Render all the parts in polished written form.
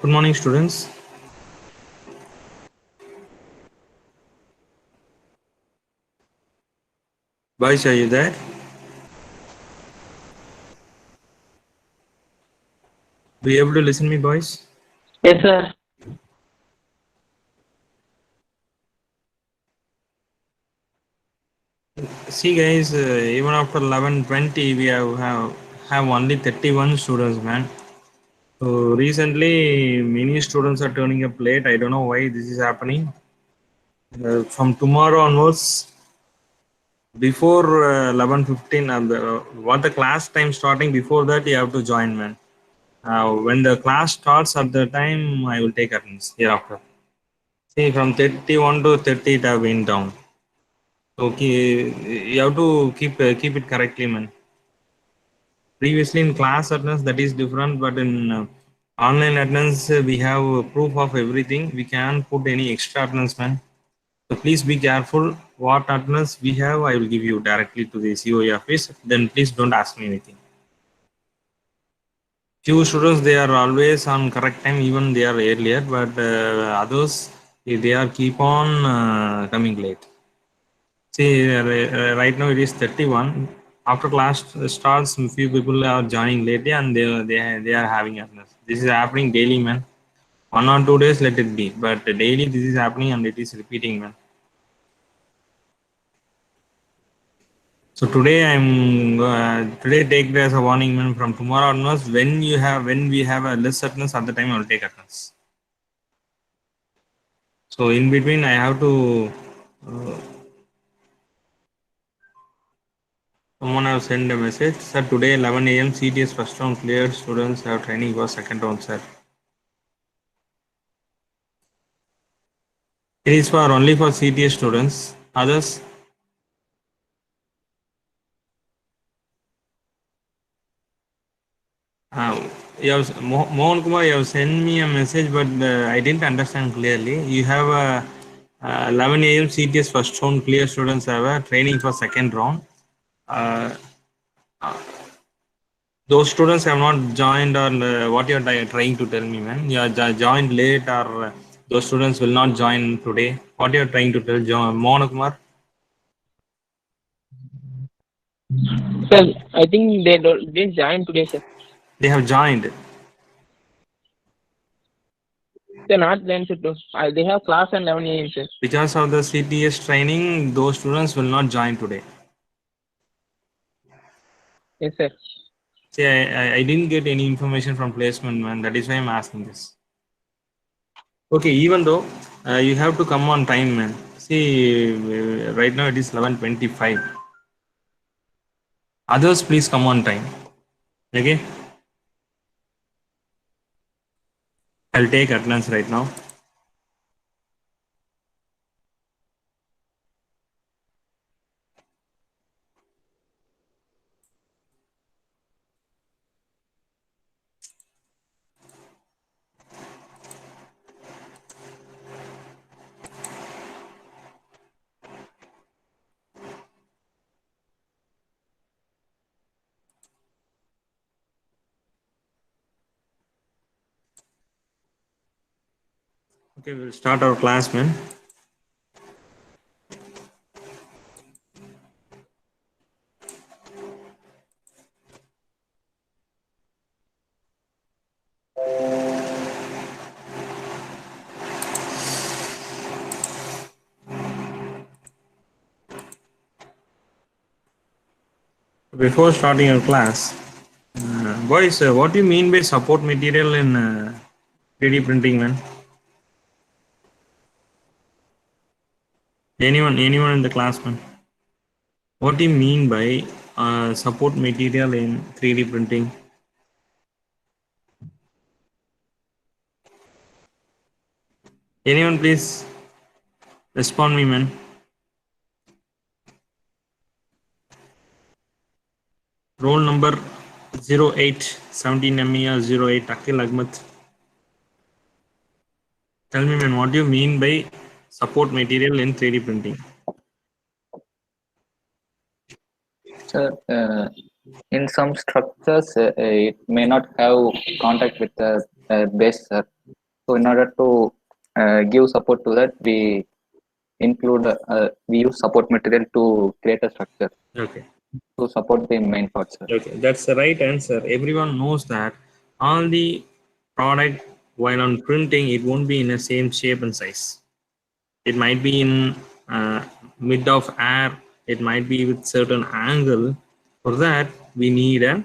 Good morning, students. Boys, are you there? Be able to listen me, boys? Yes, sir. See, guys, even after 11:20, we have only 31 students, man. So recently, many students are turning up late. I don't know why this is happening. From tomorrow onwards, before 11:15, what the class time starting before that, you have to join, man. When the class starts at the time, I will take attendance hereafter. See, from 31 to 30, it have been down. Okay, you have to keep it correctly, man. Previously in class attendance that is different, but in online attendance we have proof of everything. We can't put any extra attendance, man. So please be careful. What attendance we have, I will give you directly to the COE office. Then please don't ask me anything. Few students they are always on correct time, even they are earlier, but others they are keep on coming late. See, right now it is 31. After class starts, few people are joining lately and they are having attendance. This is happening daily, man. 1 or 2 days, let it be. But daily this is happening and it is repeating, man. So today take it as a warning, man. From tomorrow onwards, when we have a less attendance at the time, I will take attendance. So in between, I have to. Someone have sent a message. Sir, today 11 a.m. CTS first round cleared. Students have training for second round, sir. It is for only for CTS students. Others, Mohan Kumar, you have sent me a message, but I didn't understand clearly. You have a 11 a.m. CTS first round clear students have a training for second round. Uh, those students have not joined, or what you are trying to tell me, man? You are joined late, or those students will not join today. What you are trying to tell, Mohan Kumar? Sir, I think they didn't join today, sir. They have joined. They're not then, sir. They have class at 11 a.m., sir. Because of the CTS training, those students will not join today. Yes, sir. See, I didn't get any information from placement, man. That is why I'm asking this. Okay, even though you have to come on time, man. See, right now it is 11:25. Others, please come on time. Okay, I'll take attendance right now. Okay, we'll start our class, man. Before starting our class, boys, what do you mean by support material in 3D printing, man? Anyone in the class, man? What do you mean by support material in 3D printing? Anyone please respond me, man. Roll number 08 17 MER 08 Akil Ahmed. Tell me, man, what do you mean by support material in 3D printing? Sir, in some structures, it may not have contact with the base, sir. So in order to give support to that, we include we use support material to create a structure Okay. to support the main parts, sir. Okay, that's the right answer. Everyone knows that all the product while on printing, it won't be in the same shape and size. It might be in mid of air. It might be with certain angle. For that, we need a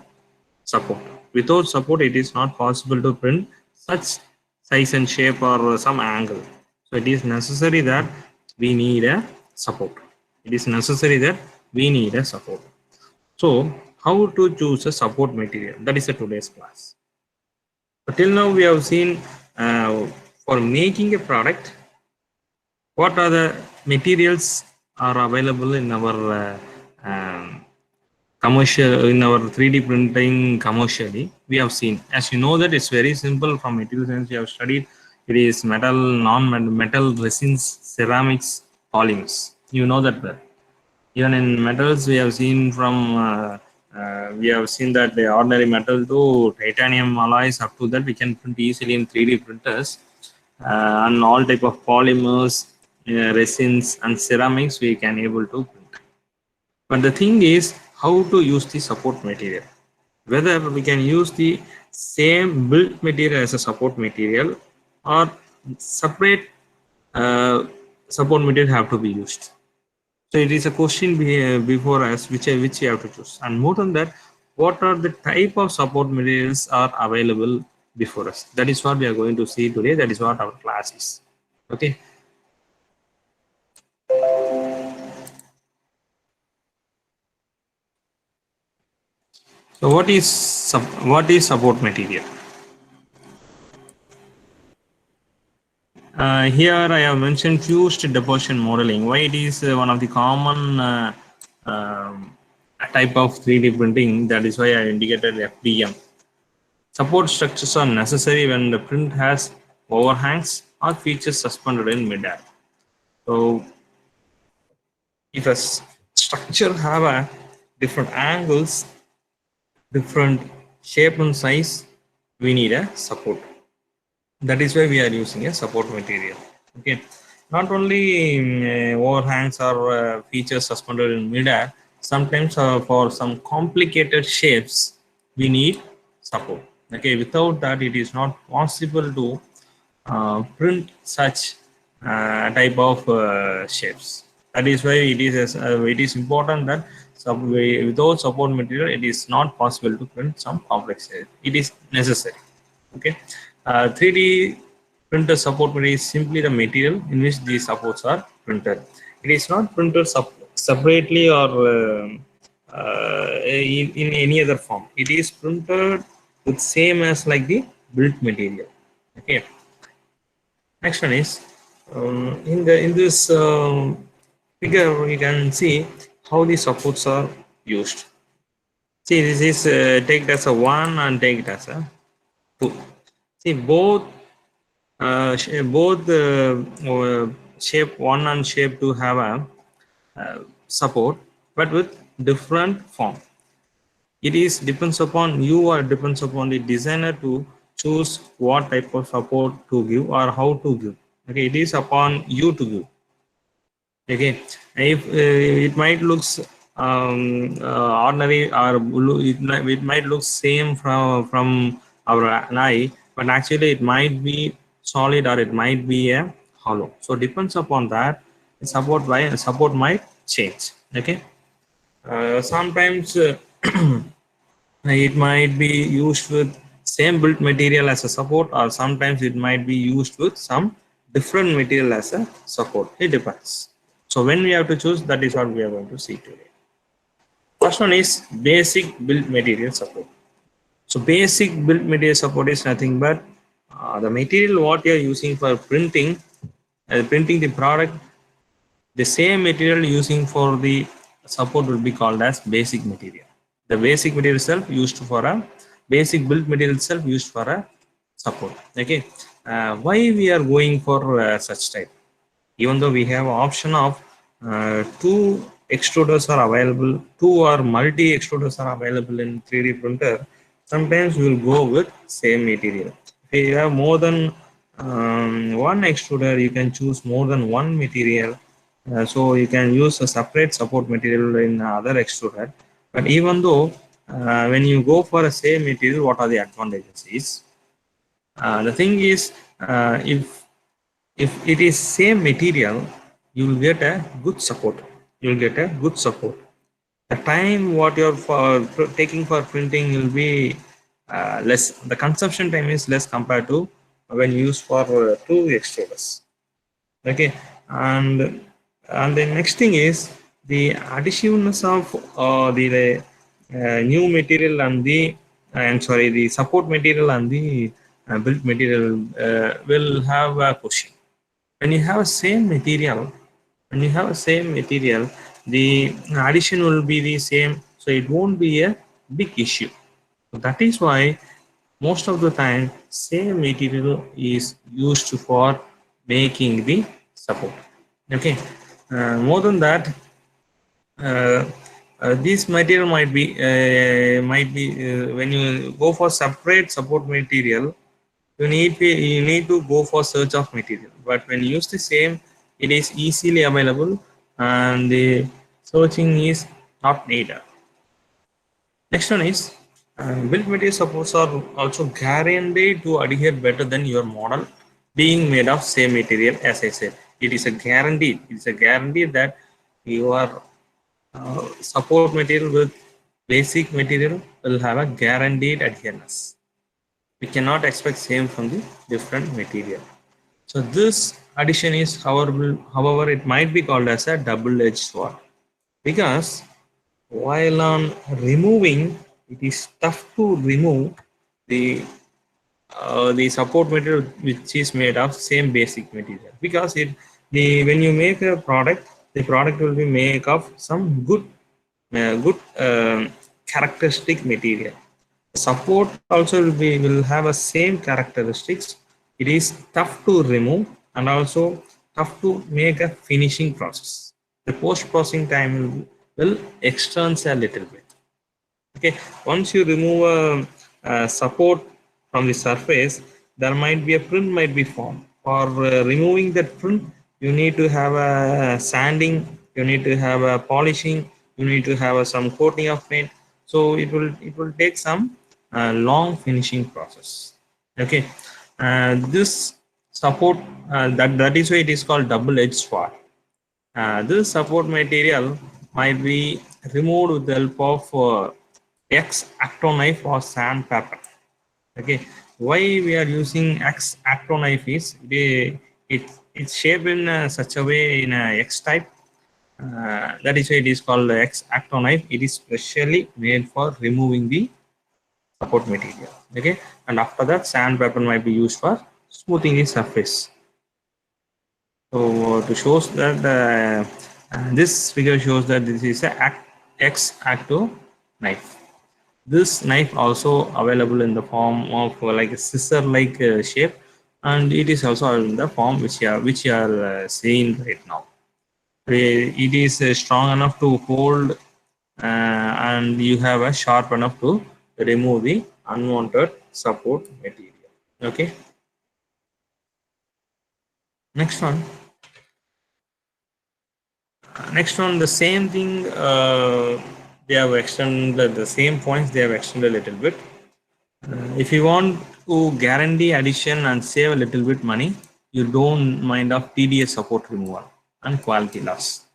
support. Without support, it is not possible to print such size and shape or some angle. So it is necessary that we need a support. It is necessary that we need a support. So how to choose a support material? That is a today's class. But till now we have seen for making a product, what are the materials are available in our commercial, in our 3D printing commercially. We have seen, as you know, that it's very simple. From material science we have studied, it is metal, non-metal, resins, ceramics, polymers. You know that well. Even in metals we have seen we have seen that the ordinary metal to titanium alloys, up to that we can print easily in 3D printers, and all type of polymers, resins and ceramics we can able to print. But the thing is how to use the support material, whether we can use the same built material as a support material or separate support material have to be used. So it is a question before us which you have to choose. And more than that, what are the type of support materials are available before us? That is what we are going to see today. That is what our class is. Okay. So what is support material? Here I have mentioned fused deposition modeling. Why it is one of the common type of 3D printing. That is why I indicated FDM. Support structures are necessary when the print has overhangs or features suspended in midair. So if a structure have a different angles, different shape and size, we need a support. That is why we are using a support material. Okay, not only overhangs or features suspended in midair, sometimes for some complicated shapes we need support. Okay, without that it is not possible to print such type of shapes. That is why it is important that without support material it is not possible to print some complex shape. It is necessary. Okay, 3D printer support material is simply the material in which these supports are printed. It is not printed separately or in any other form. It is printed with same as like the built material. Okay. Next one is in this figure you can see how the supports are used. See, this is take it as a 1 and take it as a 2. See, both shape 1 and shape 2 have a support, but with different form. It is depends upon you or depends upon the designer to choose what type of support to give or how to give. Okay, it is upon you to give. Okay, if it might looks ordinary or it might look same from our eye, but actually it might be solid or it might be a hollow. So depends upon that, support might change. Okay, sometimes it might be used with same built material as a support, or sometimes it might be used with some different material as a support. It depends. So when we have to choose, that is what we are going to see today. First one is basic built material support. So basic built material support is nothing but the material what you are using for printing the product. The same material using for the support will be called as basic material. The basic material itself used for a basic built material itself used for a support. Okay, why we are going for such type? Even though we have option of 2 extruders are available, 2 or multi extruders are available in 3D printer, sometimes we will go with same material. If we have more than one extruder, you can choose more than one material. So you can use a separate support material in other extruder. But even though when you go for a same material, what are the advantages is the thing is if it is same material, you will get a good support. You will get a good support. The time what you're taking for printing will be less. The consumption time is less compared to when used for two extruders. Okay, and the next thing is the adhesiveness of the new material and the I'm sorry, the support material and the built material will have a question. When you have same material, the addition will be the same, so it won't be a big issue. So that is why most of the time same material is used for making the support. Okay, more than that, uh, this material might be when you go for separate support material, you need to go for search of material. But when you use the same, it is easily available and the searching is not needed. Next one is built material supports are also guaranteed to adhere better than your model being made of same material. As I said, it is a guarantee. It's a guarantee that your support material with basic material will have a guaranteed adherence. We cannot expect same from the different material. So this addition is, however, it might be called as a double-edged sword, because while on removing, it is tough to remove the support material which is made of same basic material, because when you make a product, the product will be made of some good characteristic material. Support also will have a same characteristics. It is tough to remove and also tough to make a finishing process. The post processing time will extends a little bit. Okay, once you remove a support from the surface, there might be a print might be formed. For removing that print, you need to have a sanding, you need to have a polishing, you need to have some coating of paint. So it will take some long finishing process. Okay, this support that is why it is called double-edged sword. This support material might be removed with the help of X-Acto knife or sandpaper. Okay, why we are using X-Acto knife is it's shaped in such a way in a X type. That is why it is called X-Acto knife. It is specially made for removing the support material. Okay, and after that, sandpaper might be used for smoothing the surface. So to shows that this figure shows that this is a X-Acto knife. This knife also available in the form of like a scissor-like shape, and it is also in the form which you are seeing right now. It is strong enough to hold, and you have a sharp enough to remove the unwanted support material. Okay. Next one. Next one, the same thing. They have extended the same points. They have extended a little bit. If you want to guarantee addition and save a little bit money, you don't mind of TDS support removal and quality loss.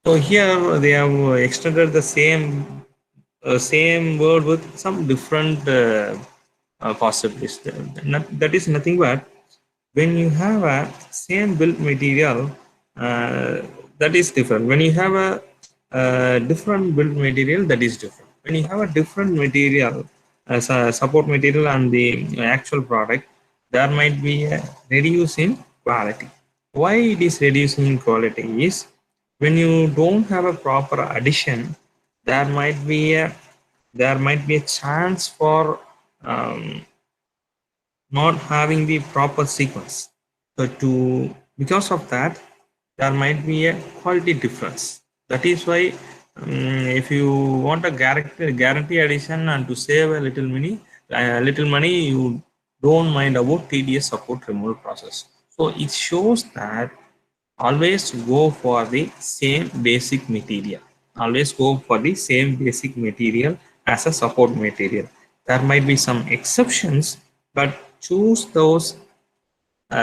So here they have extended the same word with some different possibilities. That is nothing but when you have a same built material, that is different. When you have a different built material, that is different. When you have a different material as a support material and the actual product, there might be a reduce in quality. Why it is reducing in quality is when you don't have a proper addition, there might be a chance for not having the proper sequence. So because of that, there might be a quality difference. That is why if you want a guarantee addition and to save a little money, you don't mind about tedious support removal process. So it shows that always go for the same basic material. Always go for the same basic material as a support material. There might be some exceptions, but choose those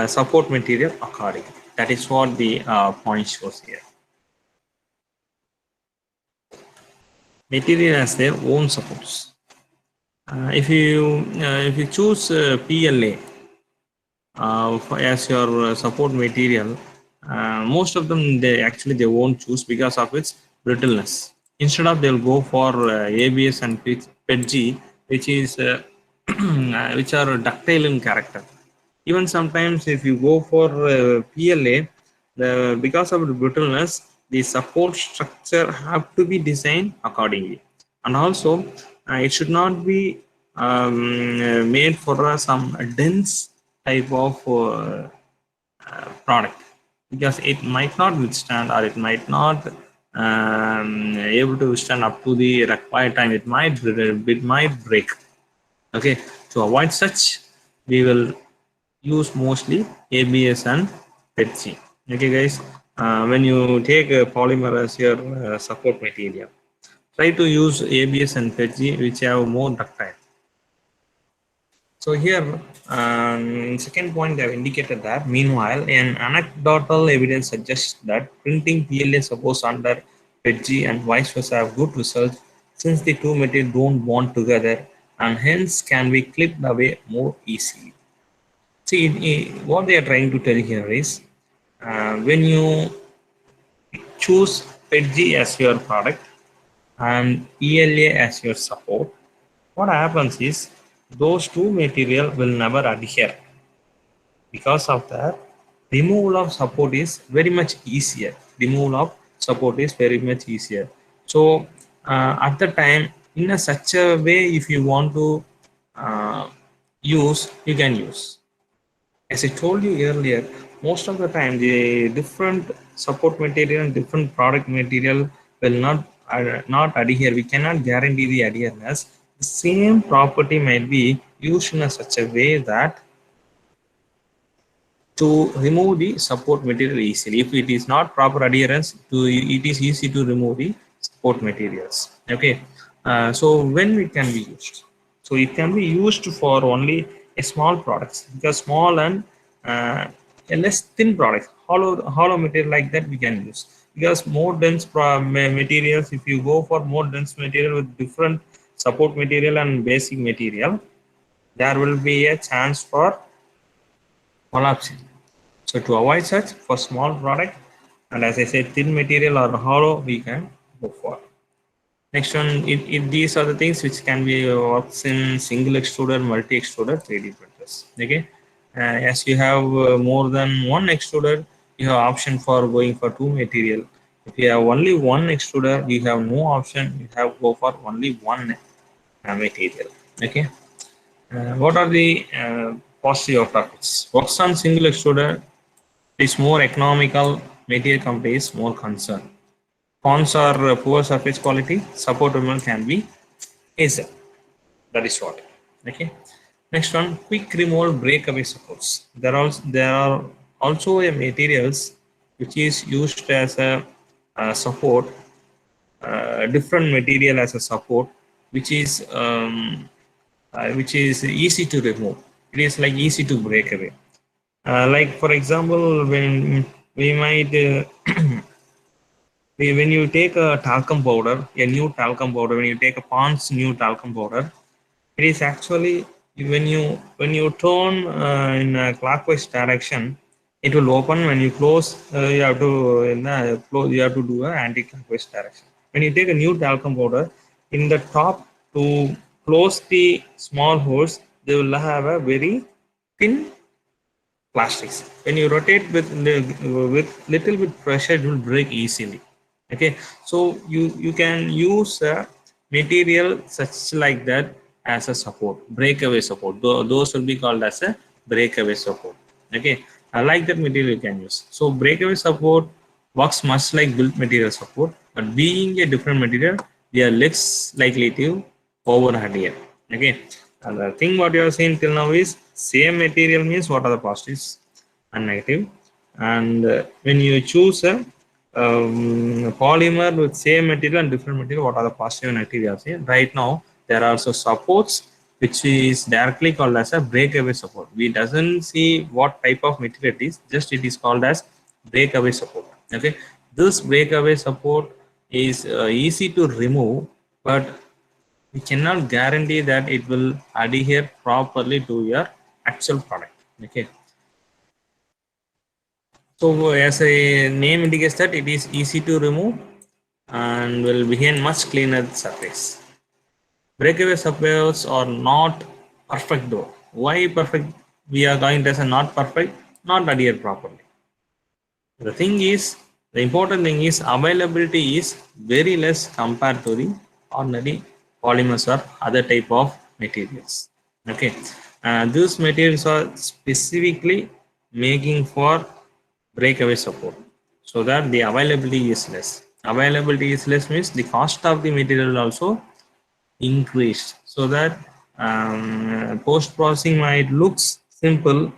support material accordingly. That is what the point shows here. Material has their own supports. If you choose PLA as your support material, most of them they won't choose because of its brittleness. Instead of they'll go for ABS and PETG, which is which are ductile in character. Even sometimes if you go for PLA, because of the brittleness, the support structure have to be designed accordingly, and also it should not be made for some dense type of product, because it might not withstand, or it might not able to withstand up to the required time. It might break. Okay, to avoid such, we will use mostly ABS and PETG. Okay, guys, when you take a polymer as your support material, try to use ABS and PETG, which have more ductile. So here, in second point, they have indicated that meanwhile, an anecdotal evidence suggests that printing PLA supports under PETG and vice versa have good results, since the two materials don't bond together and hence can be clipped away more easily. See, what they are trying to tell here is, when you choose PETG as your product and ELA as your support, what happens is those two material will never adhere. Because of that, removal of support is very much easier. Removal of support is very much easier. So at the time, in a such a way, if you want to use, you can use. As I told you earlier, most of the time the different support material and different product material will not adhere. We cannot guarantee the adherence. The same property might be used in such a way that to remove the support material easily. If it is not proper adherence, it is easy to remove the support materials. Okay, so when it can be used? So it can be used for only a small products, because small and a less thin products, hollow material like that we can use. Because more dense materials, if you go for more dense material with different support material and basic material, there will be a chance for collapsing. So to avoid such, for small product, and as I said, thin material or hollow, we can go for. Next one, these are the things which can be works in single extruder, multi extruder, 3D printers. Okay, as you have more than one extruder, you have option for going for two material. If you have only one extruder, you have no option. You have go for only one material. Okay. What are the positive effects? Works on single extruder is more economical, material company is more concerned. Cons are poor surface quality, support removal can be easier. That is what. Okay. Next one, quick removal breakaway supports. There are also a materials which is used as a support, different material as a support, which is easy to remove. It is like easy to break away. Like for example, when we might when you take a talcum powder, a new talcum powder, when you take a Pond's new talcum powder, it is actually when you turn in a clockwise direction, it will open. When you close, you have to you have to do an anti-clockwise direction. When you take a new talcum powder, in the top to close the small holes, they will have a very thin plastics. When you rotate with little bit pressure, it will break easily. Okay, so you can use a material such like that as a support, breakaway support. Those will be called as a breakaway support. Okay, I like that material you can use. So breakaway support works much like built material support, but being a different material, they are less likely to over adhere. Okay, And the thing what you are saying till now is same material means what are the positives and negative. And when you choose a polymer with same material and different material, what are the positive and negative you are saying? Right now, there are also supports which is directly called as a breakaway support. We doesn't see what type of material it is, just it is called as breakaway support. Okay, this breakaway support is easy to remove, but we cannot guarantee that it will adhere properly to your actual product. Okay, so as a name indicates that it is easy to remove and will behave much cleaner surface. Breakaway supports are not perfect though. Why perfect? We are going to say not perfect, not adhere properly. The thing is, the important thing is availability is very less compared to the ordinary polymers or other type of materials. Okay, these materials are specifically making for breakaway support, so that the availability is less. Availability is less means the cost of the material also increased, so that post processing might looks simple,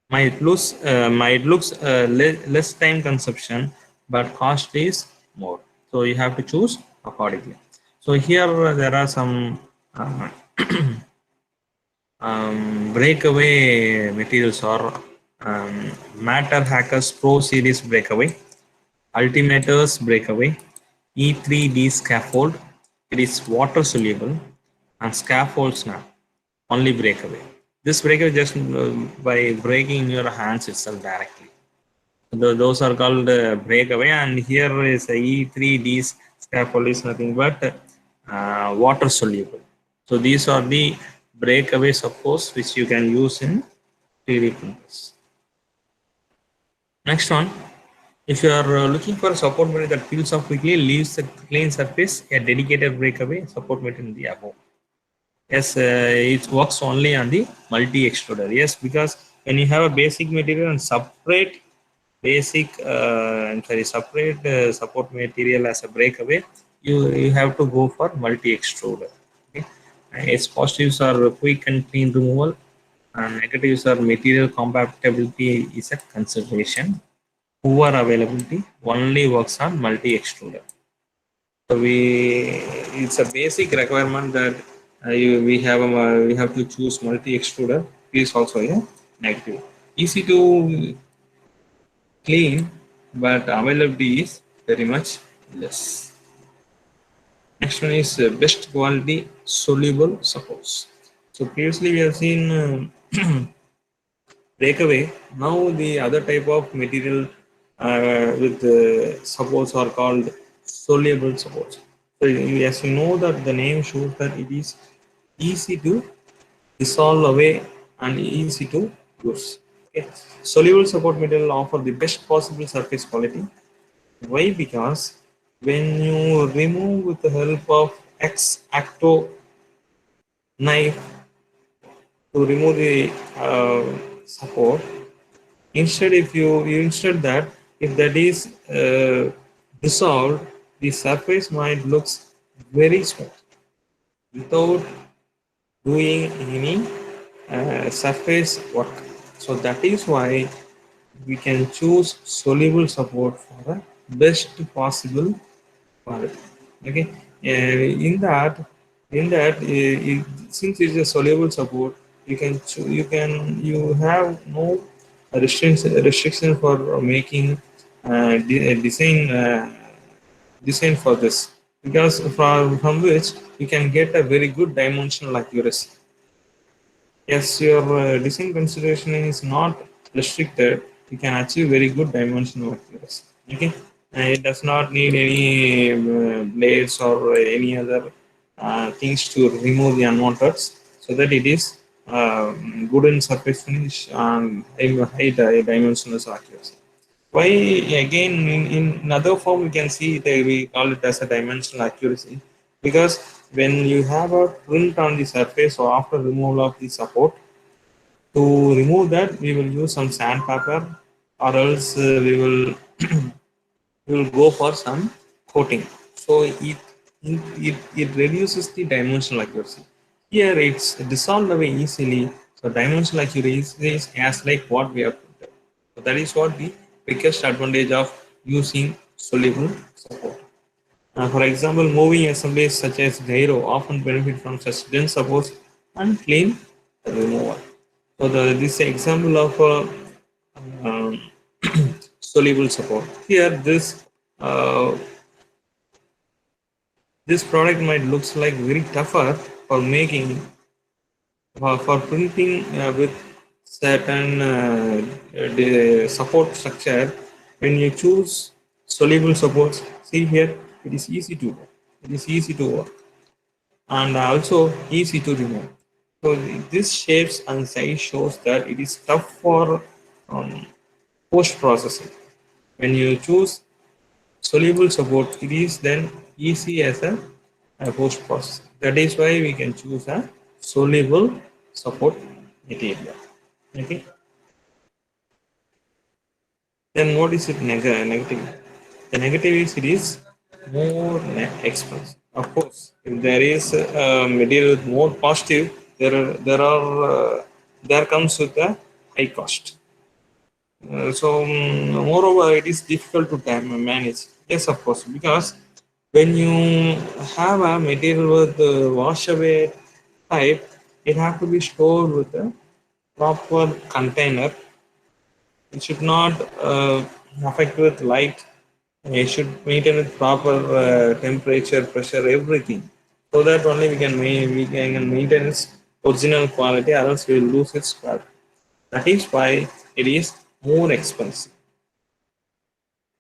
might looks less time consumption, but cost is more, so you have to choose accordingly. So here there are some uh, breakaway materials or matter hackers pro series breakaway, altimeters breakaway, E3D scaffold, it is water soluble, and scaffold snap only breakaway. This breakaway just by breaking your hands itself directly. Those are called breakaway, and here is a E3D scaffold is nothing but water soluble. So these are the breakaway supports which you can use in 3D printers. Next one, if you are looking for a support material that peels off quickly, leaves a clean surface, a dedicated breakaway support material in the above. Yes, it works only on the multi extruder. Yes, because when you have a basic material and separate separate support material as a breakaway, you have to go for multi extruder. Okay, its positives are quick and clean removal, and negatives are material compatibility is a consideration. Poor availability only works on multi extruder. So it's a basic requirement that we have to choose multi extruder. Is also a negative. Easy to clean, but availability is very much less. Next one is best quality soluble supports. So previously we have seen breakaway. Now the other type of material with supports are called soluble supports. So as you know that the name shows that it is easy to dissolve away and easy to use. Okay. Soluble support material offer the best possible surface quality. Why? Because when you remove with the help of X-Acto knife to remove the support, instead instead that if that is dissolved, the surface might looks very smooth without doing any surface work. So that is why we can choose soluble support for the best possible quality. Okay, since it is a soluble support, you have no restriction for making design for this, because from which you can get a very good dimensional accuracy. Yes, your design consideration is not restricted, you can achieve very good dimensional accuracy. Okay, it does not need any blades or any other things to remove the unwanted, so that it is good in surface finish and high dimensional accuracy. Why again in another form we can see that we call it as a dimensional accuracy, because when you have a print on the surface or after removal of the support, to remove that we will use some sandpaper, or else we will go for some coating. So it reduces the dimensional accuracy. Here it's dissolved away easily. So dimensional accuracy is as like what we have printed. So that is what the biggest advantage of using soluble support. For example, moving assemblies such as gyro often benefit from such dense supports and clean removal. So this example of um, soluble support. Here, uh, this product might looks like very tougher for making for printing with certain support structure. When you choose soluble supports, see here it is easy to work. It is easy to work and also easy to remove. So this shapes and size shows that it is tough for um, post processing. When you choose soluble support, it is then easy as a post process. That is why we can choose a soluble support material. Okay. Then what is it negative? The negative is it is more expensive. Of course, if there is a material with more positive, there comes with a high cost. Moreover, it is difficult to manage. Yes, of course, because when you have a material with wash away type, it has to be stored with a proper container. It should not affect with light. It should maintain with proper temperature, pressure, everything, so that only we can maintain its original quality, or else we will lose its quality. That is why it is more expensive.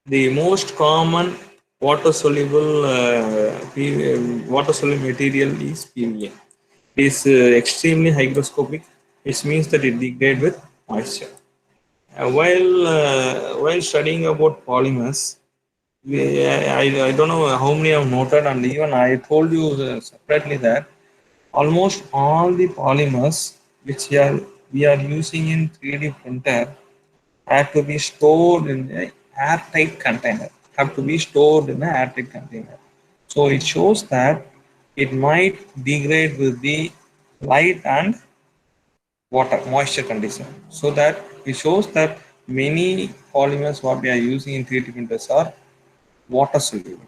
The most common water soluble material is PVA. It is extremely hygroscopic, which means that it degrades with moisture. While studying about polymers, I don't know how many have noted, and even I told you separately that almost all the polymers which we are using in 3D printer have to be stored in an airtight container. Have to be stored in an airtight container. So it shows that it might degrade with the light and water moisture condition. So that it shows that many polymers what we are using in 3D printers are water soluble.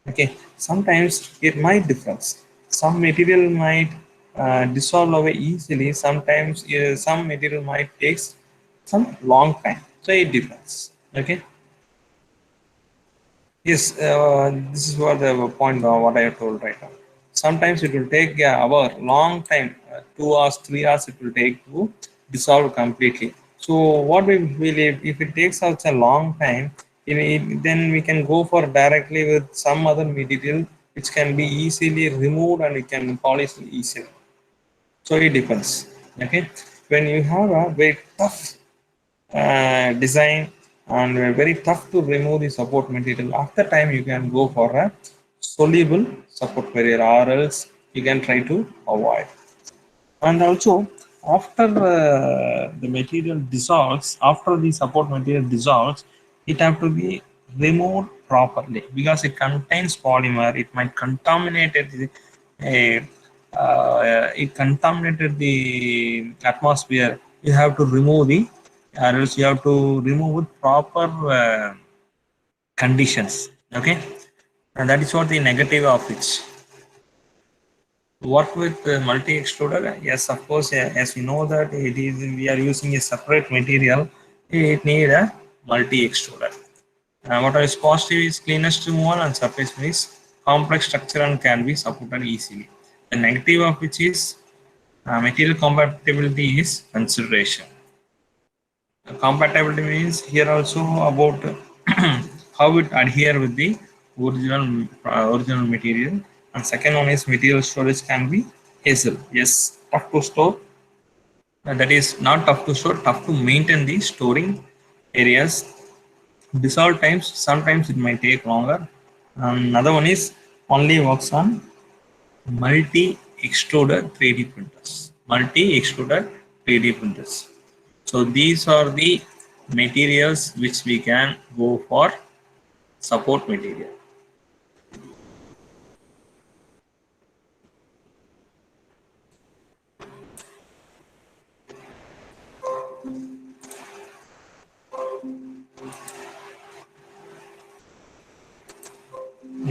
Okay, sometimes it might difference. Some material might dissolve away easily. Sometimes some material might take some long time. So it depends. Okay. Yes, this is what the point what I have told right now. Sometimes it will take an hour, long time, 2 hours, 3 hours. It will take to dissolve completely. So what we believe, if it takes such a long time, then we can go for directly with some other material which can be easily removed and we can polish easily. So it depends. Okay, when you have a very tough design and very tough to remove the support material, after time you can go for a soluble support material, or else you can try to avoid. And also, after the material dissolves, after the support material dissolves, it have to be removed properly because it contains polymer. It might contaminate it contaminated the atmosphere. You have to remove the, or else you have to remove with proper conditions. Okay, and that is what the negative of it. Work with multi extruder? Yes, of course. As we know that it is, we are using a separate material. It need a multi extruder. What is positive is cleanest removal and surface is complex structure and can be supported easily. The negative of which is material compatibility is consideration. Compatibility means here also about how it adhere with the original material. And second one is material storage can be hassle. Yes, tough to store. And that is not tough to store, tough to maintain the storing areas. Dissolve times sometimes it might take longer. Another one is only works on multi extruded 3D printers. Multi extruded 3D printers. So these are the materials which we can go for support material.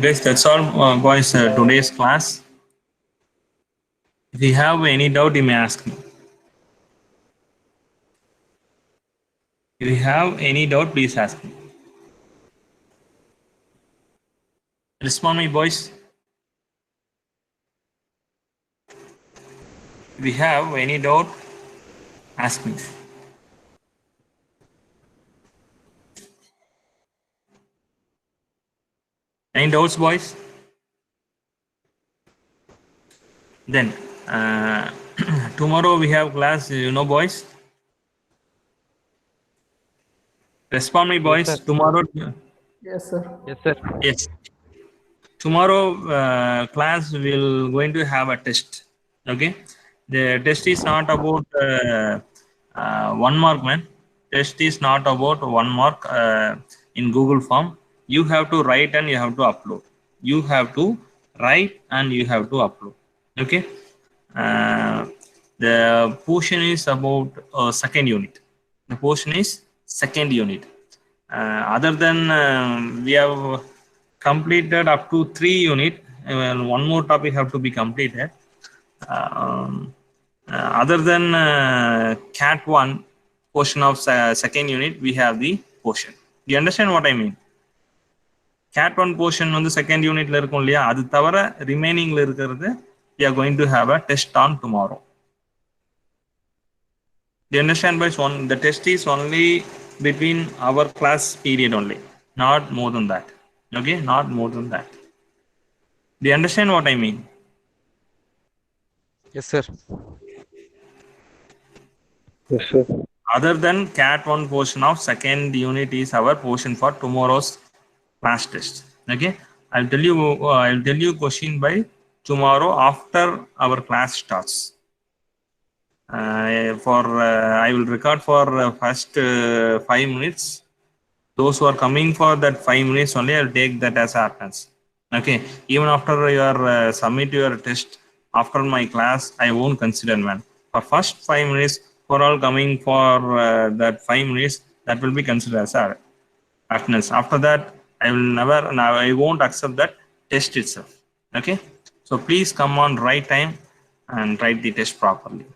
Guys, that's all, boys. Today's class. If you have any doubt, you may ask me. If you have any doubt, please ask me. Respond me, boys. If you have any doubt, ask me. Any doubts, boys? Then tomorrow we have class, boys. Respond me, boys. sir. Tomorrow. Yes, sir. Yes, sir. Yes. Tomorrow class will going to have a test. Okay. The test is not about 1 mark, man. Test is not about 1 mark in Google form. You have to write and you have to upload. You have to write and you have to upload. Okay. The portion is about second unit. The portion is second unit. Other than we have completed up to 3 unit, one more topic have to be completed. Other than cat 1 portion of second unit, we have the portion. Do you understand what I mean? cat 1 portion on the second unit la irukum illaya, adu thavara remaining la irukkiradhu we are going to have a test on tomorrow. Do you understand, boys? The test is only between our class period only, not more than that. Okay, not more than that. Do you understand what I mean? Yes, sir. Yes, sir. Other than cat 1 portion of second unit is our portion for tomorrow's class test. Okay, I'll tell you question by tomorrow after our class starts. I will record for first 5 minutes. Those who are coming for that 5 minutes only, I'll take that as attendance. Okay, even after your submit your test after my class, I won't consider, man. For first 5 minutes, for all coming for that 5 minutes, that will be considered as attendance. After that, I won't accept that test itself. Okay, so please come on right time and write the test properly.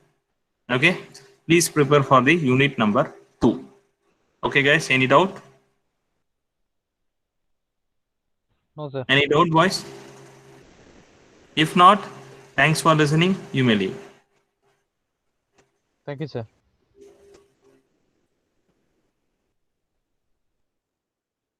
Okay, please prepare for the unit number 2. Okay, guys, any doubt? No, sir. Any doubt, boys? If not, thanks for listening. You may leave. Thank you, sir.